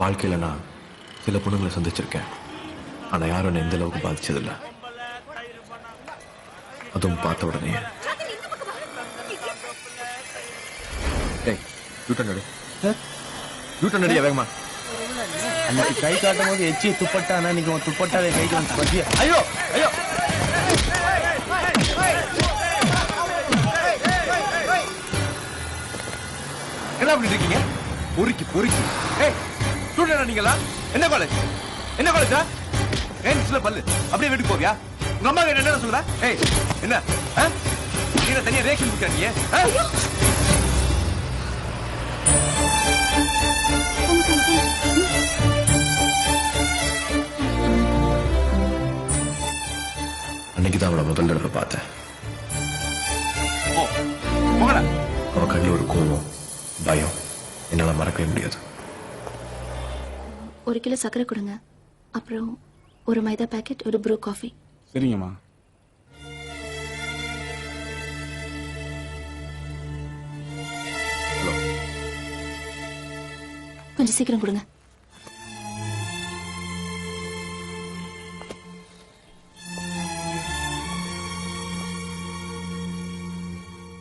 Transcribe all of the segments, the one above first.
வாழ்க்கையில நான் சில பொண்ணுங்களை சந்திச்சிருக்கேன். ஆனா யாரும் என்னை இந்த அளவுக்கு பாதிச்சதில்லை. அதுவும் பார்த்த உடனே வேகமா அன்னைக்கு கை காட்டும் போது எச்சி துப்பட்டானா நீங்க துப்பட்டாவே கைக்கு வந்து பத்தியா? ஐயோ ஐயோ என்ன பண்ணிட்டு இருக்கீங்க? பொறுக்கி பொறுக்கி ஸ்டூடெண்ட் நீங்களா? என்ன காலேஜ்? என்ன காலேஜா? ஏன்ஸ்ல பல்லு அப்படியே வீட்டுக்கு போவியா? உங்க அம்மா கிட்ட என்ன சொல்லுதா? ஏய் என்ன நீங்க தனியா ரேஷன் கொடுக்கறீங்க? அன்னைக்குதான் அவளை முதல் தடவை பார்த்தேன். அவ கண்ணில் ஒரு கோவம், பயம் என்னால மறக்கவே முடியாது. ஒரு கிலோ சக்கரை கொடுங்க, அப்புறம் ஒரு மைதா பாக்கெட், ஒரு ப்ரூ காஃபி. சரிங்கம்மா. கொஞ்சம் சீக்கிரம் கொடுங்க.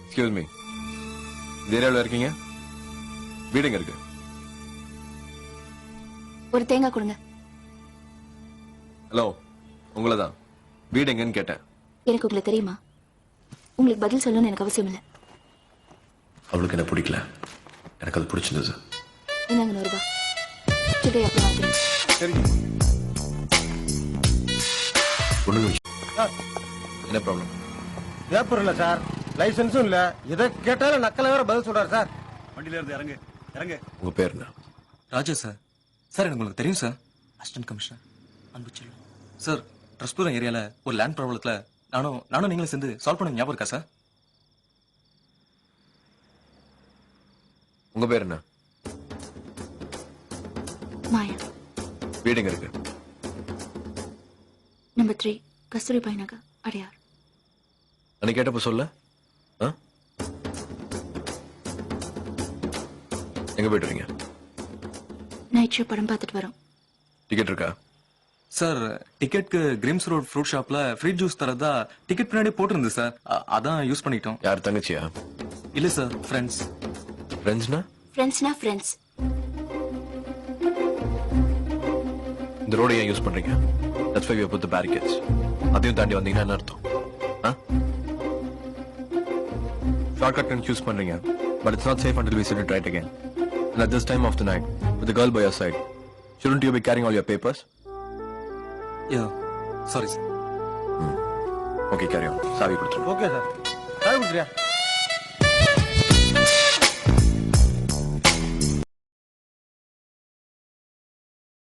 எக்ஸ்கியூஸ் மீ, இந்த ஏரியாவில் இருக்கீங்க? வீடுங்க இருக்கு. ஒரு தேங்காய் கொடுங்க. ஹலோ, உங்களதான். வீடு எங்கன்னு கேட்டேன். எனக்கு உங்களை தெரியுமா? உங்களுக்கு பதில் சொல்லணும்னு எனக்கு அவசியம் இல்லை. அவளுக்கு என்ன பிடிக்கல, எனக்கு அது பிடிச்சிருந்தது. என்னங்க 100 ரூபாய் டுடே அப்புறம் வாங்கிக்கிறேன். சரி. பொண்ணுங்க என்ன ப்ராப்ளம்? பேப்பர் இல்ல சார், லைசன்ஸும் இல்ல. இதை கேட்டாலும் நக்கல வேற பதில் சொல்றாரு சார். வண்டியில இருந்து இறங்கு இறங்கு. உங்க பேர் என்ன? ராஜா சார். சார் எனக்கு உங்களுக்கு தெரியும் sir. Assistant commissioner Anbuchelvam sir. ட்ரஸ்பூரம் ஏரியால ஒரு லேண்ட் ப்ராப்ளத்துல நானும் நீங்களும் சேர்ந்து சால்வ் பண்ண ஞாபகம் இருக்கா சார்? உங்க பேர் என்ன? மாயா. வீடுங்க இருக்கு. நம்பர் 3 கஸ்தூரிபாய் நகர், அடையார். அன்னைக்கு கேட்டப்ப சொல்ல. எங்க போயிட்டு வரீங்க? நைட் ஷோ படம் பார்த்துட்டு வரோம். டிக்கெட் இருக்கா? சார் டிக்கெட்க்கு கிரிம்ஸ் ரோட் ஃப்ரூட் ஷாப்ல ஃப்ரீ ஜூஸ் தரதா டிக்கெட் பின்னாடி போட்டிருந்து சார். அதான் யூஸ் பண்ணிட்டோம். யார் தங்கச்சியா? இல்ல சார், ஃப்ரெண்ட்ஸ். ஃப்ரெண்ட்ஸ்னா? ஃப்ரெண்ட்ஸ்னா ஃப்ரெண்ட்ஸ். இந்த ரோட ஏன் யூஸ் பண்றீங்க? That's why we have put the barricades. அதையும் தாண்டி வந்தீங்கன்னா என்ன அர்த்தம்? ஷார்ட்கட் கன் யூஸ் பண்றீங்க, but it's not safe until we sit it right again. And at this time of the night, with the girl by your side, shouldn't you be carrying all your papers? Yeah, sorry sir. Okay, carry on. சாவி கொடுத்துருங்க. Okay sir. சாவி கொடுத்துறியா?